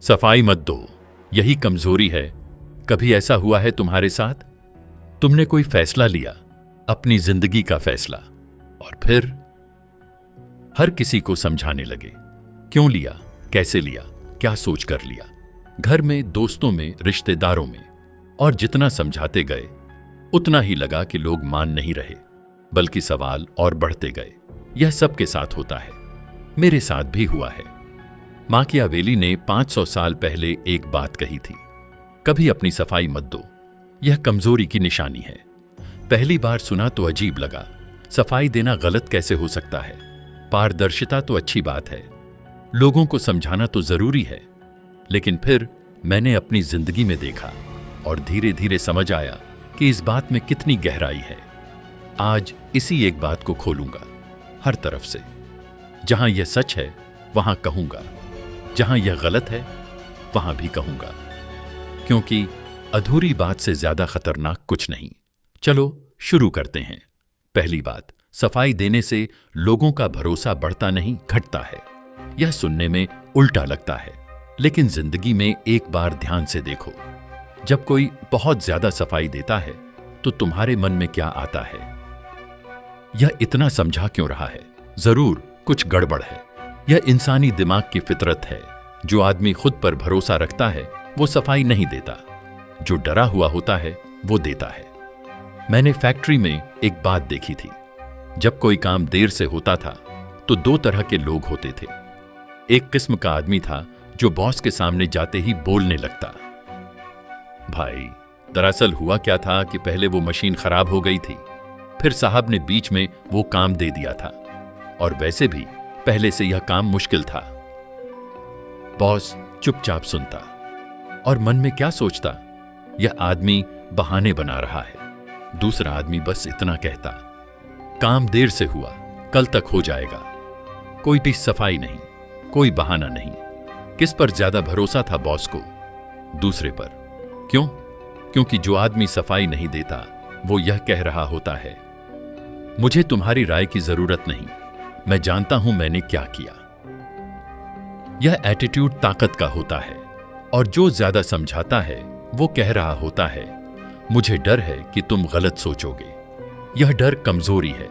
सफाई मत दो, यही कमजोरी है। कभी ऐसा हुआ है तुम्हारे साथ? तुमने कोई फैसला लिया, अपनी जिंदगी का फैसला, और फिर हर किसी को समझाने लगे। क्यों लिया, कैसे लिया, क्या सोच कर लिया? घर में, दोस्तों में, रिश्तेदारों में। और जितना समझाते गए उतना ही लगा कि लोग मान नहीं रहे, बल्कि सवाल और बढ़ते गए। यह सबके साथ होता है, मेरे साथ भी हुआ है। माकियावेली ने 500 साल पहले एक बात कही थी, कभी अपनी सफाई मत दो, यह कमजोरी की निशानी है। पहली बार सुना तो अजीब लगा, सफाई देना गलत कैसे हो सकता है? पारदर्शिता तो अच्छी बात है, लोगों को समझाना तो जरूरी है। लेकिन फिर मैंने अपनी जिंदगी में देखा और धीरे धीरे समझ आया कि इस बात में कितनी गहराई है। आज इसी एक बात को खोलूंगा हर तरफ से। जहां यह सच है वहां कहूंगा, जहां यह गलत है वहां भी कहूंगा, क्योंकि अधूरी बात से ज्यादा खतरनाक कुछ नहीं। चलो शुरू करते हैं। पहली बात, सफाई देने से लोगों का भरोसा बढ़ता नहीं, घटता है। यह सुनने में उल्टा लगता है, लेकिन जिंदगी में एक बार ध्यान से देखो। जब कोई बहुत ज्यादा सफाई देता है तो तुम्हारे मन में क्या आता है? यह इतना समझा क्यों रहा है? जरूर कुछ गड़बड़ है। यह इंसानी दिमाग की फितरत है। जो आदमी खुद पर भरोसा रखता है वो सफाई नहीं देता, जो डरा हुआ होता है वो देता है। मैंने फैक्ट्री में एक बात देखी थी। जब कोई काम देर से होता था तो दो तरह के लोग होते थे। एक किस्म का आदमी था जो बॉस के सामने जाते ही बोलने लगता। भाई, दरअसल हुआ क्या था कि पहले वो मशीन खराब हो गई थी, फिर साहब ने बीच में वो काम दे दिया था, और वैसे भी पहले से यह काम मुश्किल था। बॉस चुपचाप सुनता और मन में क्या सोचता, यह आदमी बहाने बना रहा है। दूसरा आदमी बस इतना कहता, काम देर से हुआ, कल तक हो जाएगा। कोई भी सफाई नहीं, कोई बहाना नहीं। किस पर ज्यादा भरोसा था बॉस को? दूसरे पर। क्यों? क्योंकि जो आदमी सफाई नहीं देता वो यह कह रहा होता है, मुझे तुम्हारी राय की जरूरत नहीं, मैं जानता हूं मैंने क्या किया। यह एटीट्यूड ताकत का होता है। और जो ज्यादा समझाता है वो कह रहा होता है, मुझे डर है कि तुम गलत सोचोगे। यह डर कमजोरी है।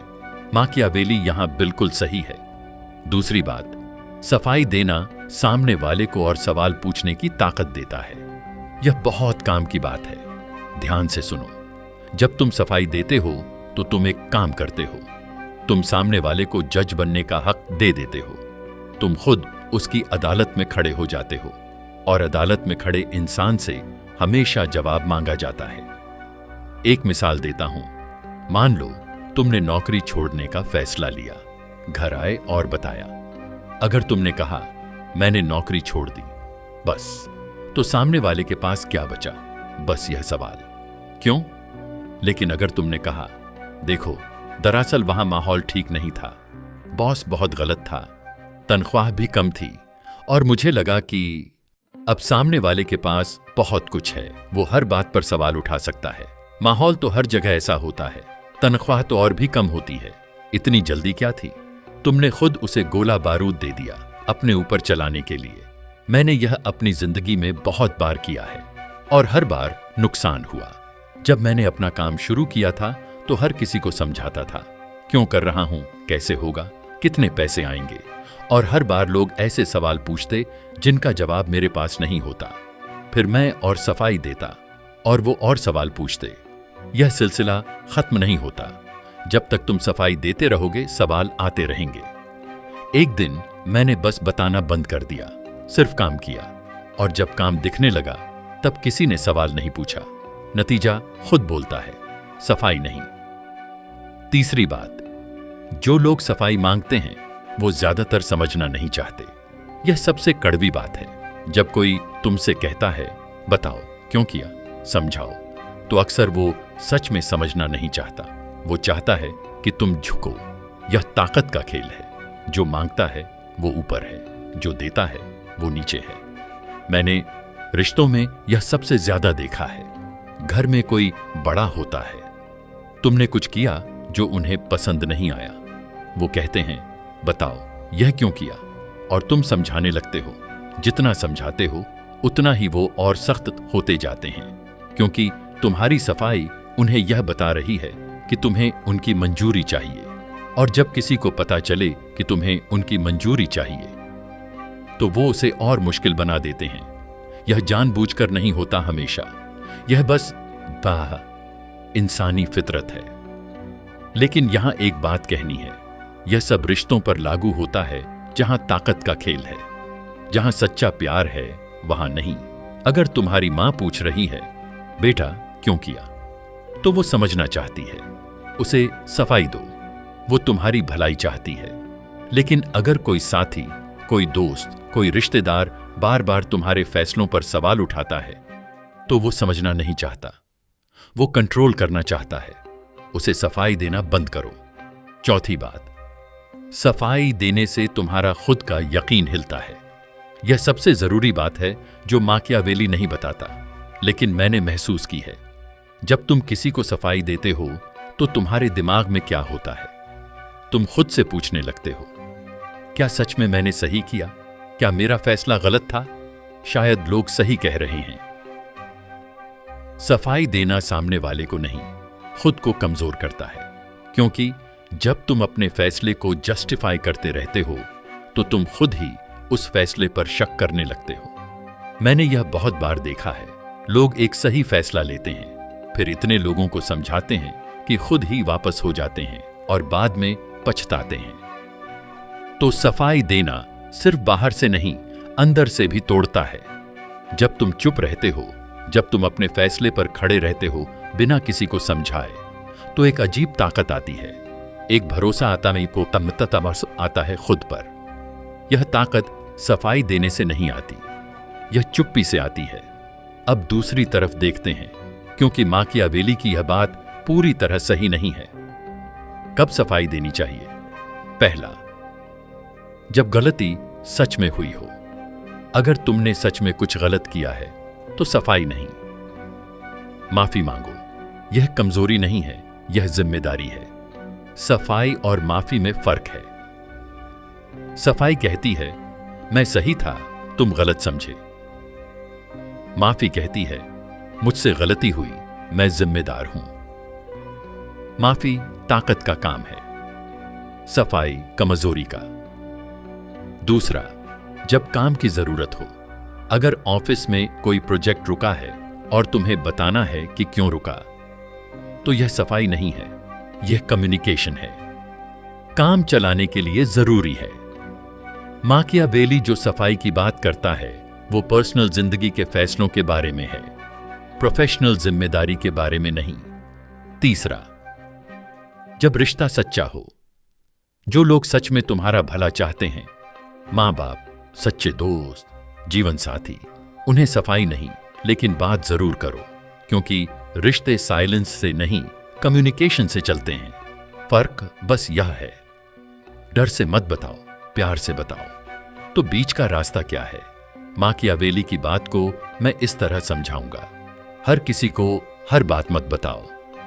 माकियावेली यहां बिल्कुल सही है। दूसरी बात, सफाई देना सामने वाले को और सवाल पूछने की ताकत देता है। यह बहुत काम की बात है। ध्यान से सुनो। जब तुम सफाई देते हो तो तुम एक काम करते हो। तुम सामने वाले को जज बनने का हक दे देते हो। तुम खुद उसकी अदालत में खड़े हो जाते हो, और अदालत में खड़े इंसान से हमेशा जवाब मांगा जाता है। एक मिसाल देता हूं। मान लो तुमने नौकरी छोड़ने का फैसला लिया, घर आए और बताया। अगर तुमने कहा मैंने नौकरी छोड़ दी बस, तो सामने वाले के पास क्या बचा? बस यह सवाल, क्यों? लेकिन अगर तुमने कहा, देखो दरअसल वहां माहौल ठीक नहीं था, बॉस बहुत गलत था, तनख्वाह भी कम थी, और मुझे लगा कि अब सामने वाले के पास बहुत कुछ है, वो हर बात पर सवाल उठा सकता है। माहौल तो हर जगह ऐसा होता है, तनख्वाह तो और भी कम होती है, इतनी जल्दी क्या थी? तुमने खुद उसे गोला बारूद दे दिया अपने ऊपर चलाने के लिए। मैंने यह अपनी जिंदगी में बहुत बार किया है, और हर बार नुकसान हुआ। जब मैंने अपना काम शुरू किया था तो हर किसी को समझाता था, क्यों कर रहा हूं, कैसे होगा, कितने पैसे आएंगे, और हर बार लोग ऐसे सवाल पूछते जिनका जवाब मेरे पास नहीं होता। फिर मैं और सफाई देता और वो और सवाल पूछते। यह सिलसिला खत्म नहीं होता। जब तक तुम सफाई देते रहोगे सवाल आते रहेंगे। एक दिन मैंने बस बताना बंद कर दिया, सिर्फ काम किया, और जब काम दिखने लगा तब किसी ने सवाल नहीं पूछा। नतीजा खुद बोलता है, सफाई नहीं। तीसरी बात, जो लोग सफाई मांगते हैं वो ज्यादातर समझना नहीं चाहते। यह सबसे कड़वी बात है। जब कोई तुमसे कहता है बताओ क्यों किया, समझाओ, तो अक्सर वो सच में समझना नहीं चाहता। वो चाहता है कि तुम झुको। यह ताकत का खेल है। जो मांगता है वो ऊपर है, जो देता है वो नीचे है। मैंने रिश्तों में यह सबसे ज्यादा देखा है। घर में कोई बड़ा होता है, तुमने कुछ किया जो उन्हें पसंद नहीं आया, वो कहते हैं बताओ यह क्यों किया, और तुम समझाने लगते हो। जितना समझाते हो उतना ही वो और सख्त होते जाते हैं, क्योंकि तुम्हारी सफाई उन्हें यह बता रही है कि तुम्हें उनकी मंजूरी चाहिए। और जब किसी को पता चले कि तुम्हें उनकी मंजूरी चाहिए तो वो उसे और मुश्किल बना देते हैं। यह जानबूझकर नहीं होता हमेशा, यह बस इंसानी फितरत है। लेकिन यहां एक बात कहनी है, यह सब रिश्तों पर लागू होता है जहां ताकत का खेल है, जहां सच्चा प्यार है वहां नहीं। अगर तुम्हारी मां पूछ रही है बेटा क्यों किया, तो वो समझना चाहती है, उसे सफाई दो, वो तुम्हारी भलाई चाहती है। लेकिन अगर कोई साथी, कोई दोस्त, कोई रिश्तेदार बार बार तुम्हारे फैसलों पर सवाल उठाता है तो वो समझना नहीं चाहता, वो कंट्रोल करना चाहता है। उसे सफाई देना बंद करो। चौथी बात, सफाई देने से तुम्हारा खुद का यकीन हिलता है। यह सबसे जरूरी बात है जो माकियावेली नहीं बताता, लेकिन मैंने महसूस की है। जब तुम किसी को सफाई देते हो तो तुम्हारे दिमाग में क्या होता है? तुम खुद से पूछने लगते हो, क्या सच में मैंने सही किया? क्या मेरा फैसला गलत था? शायद लोग सही कह रहे हैं। सफाई देना सामने वाले को नहीं, खुद को कमजोर करता है, क्योंकि जब तुम अपने फैसले को जस्टिफाई करते रहते हो तो तुम खुद ही उस फैसले पर शक करने लगते हो। मैंने यह बहुत बार देखा है। लोग एक सही फैसला लेते हैं, फिर इतने लोगों को समझाते हैं कि खुद ही वापस हो जाते हैं और बाद में पछताते हैं। तो सफाई देना सिर्फ बाहर से नहीं, अंदर से भी तोड़ता है। जब तुम चुप रहते हो, जब तुम अपने फैसले पर खड़े रहते हो बिना किसी को समझाए, तो एक अजीब ताकत आती है, एक भरोसा आता है को तमतमस आता है खुद पर। यह ताकत सफाई देने से नहीं आती, यह चुप्पी से आती है। अब दूसरी तरफ देखते हैं, क्योंकि माकियावेली की यह बात पूरी तरह सही नहीं है। कब सफाई देनी चाहिए? पहला, जब गलती सच में हुई हो। अगर तुमने सच में कुछ गलत किया है तो सफाई नहीं, माफी मांगो। यह कमजोरी नहीं है, यह जिम्मेदारी है। सफाई और माफी में फर्क है। सफाई कहती है मैं सही था, तुम गलत समझे। माफी कहती है मुझसे गलती हुई, मैं जिम्मेदार हूं। माफी ताकत का काम है, सफाई कमजोरी का। दूसरा, जब काम की जरूरत हो। अगर ऑफिस में कोई प्रोजेक्ट रुका है और तुम्हें बताना है कि क्यों रुका, तो यह सफाई नहीं है, यह कम्युनिकेशन है। काम चलाने के लिए जरूरी है। माकियावेली जो सफाई की बात करता है वो पर्सनल जिंदगी के फैसलों के बारे में है, प्रोफेशनल जिम्मेदारी के बारे में नहीं। तीसरा, जब रिश्ता सच्चा हो। जो लोग सच में तुम्हारा भला चाहते हैं, मां बाप, सच्चे दोस्त, जीवन साथी, उन्हें सफाई नहीं, लेकिन बात जरूर करो, क्योंकि रिश्ते साइलेंस से नहीं, कम्युनिकेशन से चलते हैं। फर्क बस यह है, डर से मत बताओ, प्यार से बताओ। तो बीच का रास्ता क्या है? माकियावेली की बात को मैं इस तरह समझाऊंगा। हर किसी को हर बात मत बताओ।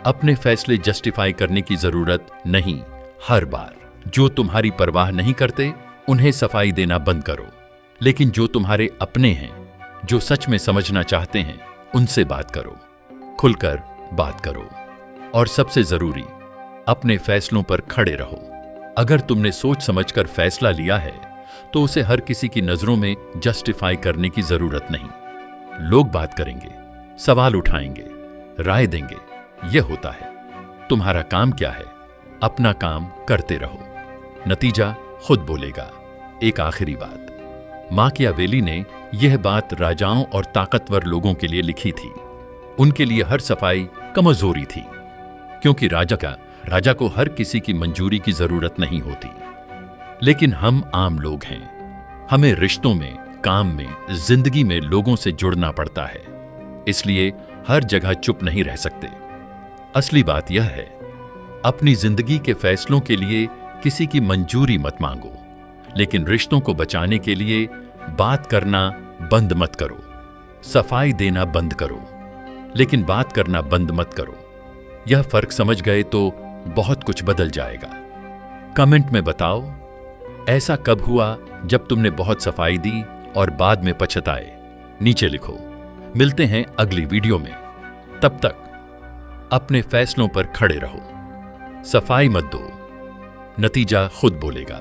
अपने फैसले जस्टिफाई करने की जरूरत नहीं। हर बार जो तुम्हारी परवाह नहीं करते उन्हें सफाई देना बंद करो, लेकिन जो तुम्हारे अपने हैं, जो सच में समझना चाहते हैं, उनसे बात करो, खुलकर बात करो। और सबसे जरूरी, अपने फैसलों पर खड़े रहो। अगर तुमने सोच समझकर फैसला लिया है तो उसे हर किसी की नजरों में जस्टिफाई करने की जरूरत नहीं। लोग बात करेंगे, सवाल उठाएंगे, राय देंगे, यह होता है। तुम्हारा काम क्या है? अपना काम करते रहो, नतीजा खुद बोलेगा। एक आखिरी बात, माकियावेली ने यह बात राजाओं और ताकतवर लोगों के लिए लिखी थी। उनके लिए हर सफाई कमजोरी थी, क्योंकि राजा को हर किसी की मंजूरी की जरूरत नहीं होती। लेकिन हम आम लोग हैं, हमें रिश्तों में, काम में, जिंदगी में लोगों से जुड़ना पड़ता है, इसलिए हर जगह चुप नहीं रह सकते। असली बात यह है, अपनी जिंदगी के फैसलों के लिए किसी की मंजूरी मत मांगो, लेकिन रिश्तों को बचाने के लिए बात करना बंद मत करो। सफाई देना बंद करो, लेकिन बात करना बंद मत करो। यह फर्क समझ गए तो बहुत कुछ बदल जाएगा। कमेंट में बताओ, ऐसा कब हुआ जब तुमने बहुत सफाई दी और बाद में पछताए? नीचे लिखो। मिलते हैं अगली वीडियो में। तब तक अपने फैसलों पर खड़े रहो, सफाई मत दो, नतीजा खुद बोलेगा।